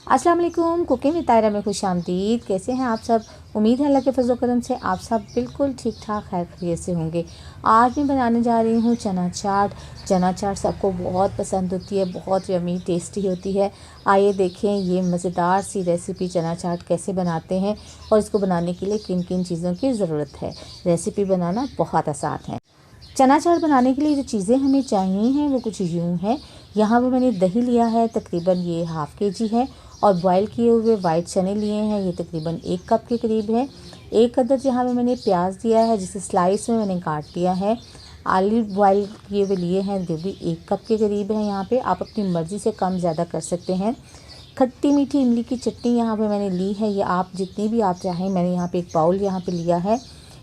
अस्सलाम वालेकुम। Cooking with तायरा में खुशामदीद। कैसे हैं आप सब? उम्मीद है अल्लाह के फजल करम से आप सब बिल्कुल ठीक ठाक खैर खैरियत से होंगे। आज मैं बनाने जा रही हूँ चना चाट। चना चाट सबको बहुत पसंद होती है, बहुत यमी टेस्टी होती है। आइए देखें ये मज़ेदार सी रेसिपी चना चाट कैसे बनाते हैं और इसको बनाने के लिए किन किन चीज़ों की ज़रूरत है। रेसिपी बनाना बहुत आसान है। चना चाट बनाने के लिए जो चीज़ें हमें चाहिए हैं वो कुछ यूँ हैं। यहाँ पे मैंने दही लिया है, तकरीबन ये हाफ़ केजी है, और बॉयल किए हुए वाइट चने लिए हैं, ये तकरीबन 1 कप के करीब है। एक अदद यहाँ पे मैंने प्याज दिया है, जिसे स्लाइस में मैंने काट दिया है। आलू बॉयल किए हुए लिए हैं, जो भी 1 कप के करीब है। यहाँ पे आप अपनी मर्ज़ी से कम ज़्यादा कर सकते हैं। खट्टी मीठी इमली की चटनी यहाँ पे मैंने ली है, ये आप जितनी भी आप चाहें। मैंने यहाँ पे एक बाउल यहाँ पे लिया है।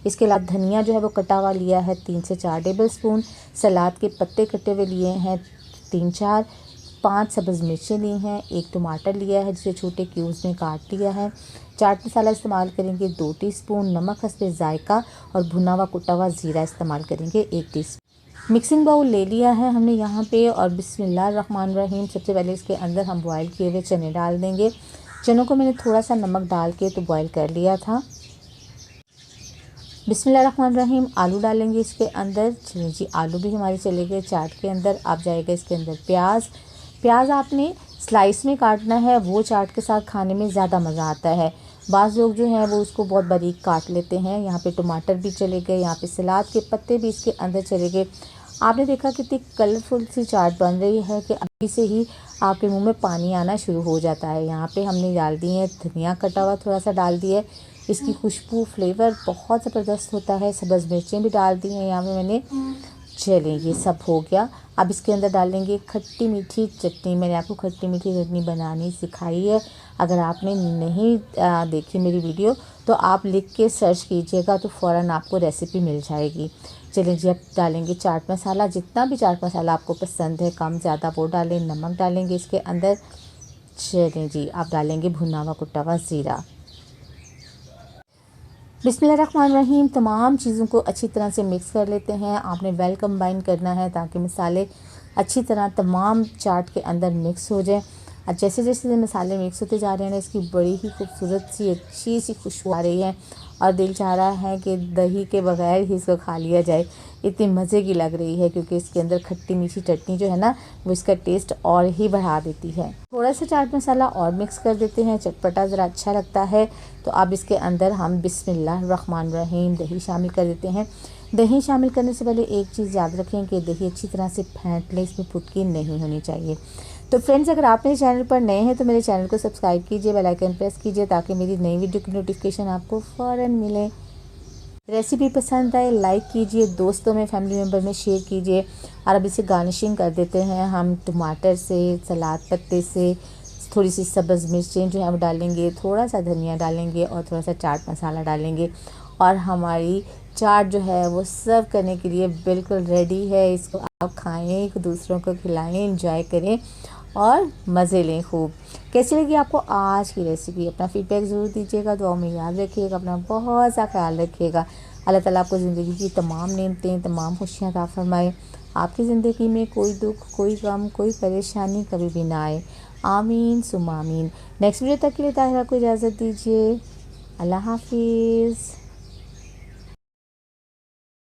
इसके अलावा धनिया जो है वो कटा हुआ लिया है 3 से 4 टेबल स्पून। सलाद के पत्ते कटे हुए लिए हैं 3-4। 5 सब्ज़ मिर्चें ली हैं। 1 टमाटर लिया है, जिसे छोटे क्यूब्स में काट लिया है। चाट मसाला इस्तेमाल करेंगे 2 टीस्पून, नमक हस्बे ज़ायका, और भुना हुआ कुटा हुआ ज़ीरा इस्तेमाल करेंगे 1 टीस्पून। मिक्सिंग बाउल ले लिया है हमने यहाँ पे, और बिस्मिल्लाहिर्रहमानिर्रहीम सबसे पहले इसके अंदर हम बॉयल किए हुए चने डाल देंगे। चनों को मैंने थोड़ा सा नमक डाल के तो बॉयल कर लिया था। बिस्मिल्लाहिर्रहमानिर्रहीम आलू डालेंगे इसके अंदर। चलिए जी, आलू भी हमारे चले गए चाट के अंदर। अब जाएगा इसके अंदर प्याज आपने स्लाइस में काटना है, वो चाट के साथ खाने में ज़्यादा मज़ा आता है। बाज़ लोग जो हैं वो उसको बहुत बारीक काट लेते हैं। यहाँ पे टमाटर भी चले गए, यहाँ पे सलाद के पत्ते भी इसके अंदर चले गए। आपने देखा कितनी कलरफुल सी चाट बन रही है कि अभी से ही आपके मुंह में पानी आना शुरू हो जाता है। यहाँ पे हमने डाल दी है धनिया कटा हुआ, थोड़ा सा डाल दिया है। इसकी खुशबू फ्लेवर बहुत ज़बरदस्त होता है। सब्ज़ मिर्चें भी डाल दी हैं यहाँ पे मैंने। चलिए ये सब हो गया। अब इसके अंदर डालेंगे खट्टी मीठी चटनी। मैंने आपको खट्टी मीठी चटनी बनानी सिखाई है। अगर आपने नहीं देखी मेरी वीडियो तो आप लिख के सर्च कीजिएगा तो फ़ौरन आपको रेसिपी मिल जाएगी। चलिए जी, अब डालेंगे चाट मसाला। जितना भी चाट मसाला आपको पसंद है, कम ज़्यादा वो डालें। नमक डालेंगे इसके अंदर। चलिए जी, अब डालेंगे भुना हुआ कुटा हुआ ज़ीरा। बिस्मिल्लाहिर्रहमानिर्रहीम तमाम चीज़ों को अच्छी तरह से मिक्स कर लेते हैं। आपने वेल कंबाइन करना है ताकि मसाले अच्छी तरह तमाम चाट के अंदर मिक्स हो जाए। और जैसे जैसे मसाले मिक्स होते जा रहे हैं ना, इसकी बड़ी ही खूबसूरत सी अच्छी सी खुशबू आ रही है, और दिल चाह रहा है कि दही के बगैर ही इसको खा लिया जाए। इतनी मज़े की लग रही है क्योंकि इसके अंदर खट्टी मीठी चटनी जो है ना, वो इसका टेस्ट और ही बढ़ा देती है। थोड़ा सा चाट मसाला और मिक्स कर देते हैं, चटपटा ज़रा अच्छा लगता है। तो अब इसके अंदर हम बिस्मिल्लाहिर्रहमानिर्रहीम दही शामिल कर देते हैं। दही शामिल करने से पहले एक चीज़ याद रखें कि दही अच्छी तरह से फेंट ले, इसमें फुटकी नहीं होनी चाहिए। तो फ्रेंड्स, अगर आप मेरे चैनल पर नए हैं तो मेरे चैनल को सब्सक्राइब कीजिए, बेल आइकन प्रेस कीजिए ताकि मेरी नई वीडियो की नोटिफिकेशन आपको फ़ौरन मिले। रेसिपी पसंद आए लाइक कीजिए, दोस्तों में फैमिली मेम्बर में शेयर कीजिए। और अब इसे गार्निशिंग कर देते हैं हम टमाटर से, सलाद पत्ते से। थोड़ी सी सब्ज़ मिर्चें जो है हम डालेंगे, थोड़ा सा धनिया डालेंगे, और थोड़ा सा चाट मसाला डालेंगे, और हमारी चाट जो है वो सर्व करने के लिए बिल्कुल रेडी है। इसको आप खाएं, एक दूसरों को खिलाएं, एंजॉय करें और मज़े लें खूब। कैसी लगी आपको आज की रेसिपी? अपना फीडबैक ज़रूर दीजिएगा। दुआ में याद रखिएगा, अपना बहुत सा ख्याल रखिएगा। अल्लाह ताला आपको ज़िंदगी की तमाम नेमतें, तमाम खुशियाँ अता फरमाए। आपकी ज़िंदगी में कोई दुख, कोई गम, कोई परेशानी कभी भी ना आए। आमीन सुम्मा आमीन। नेक्स्ट वीडियो तक के लिए ताहिरा को इजाज़त दीजिए। अल्लाह हाफिज़।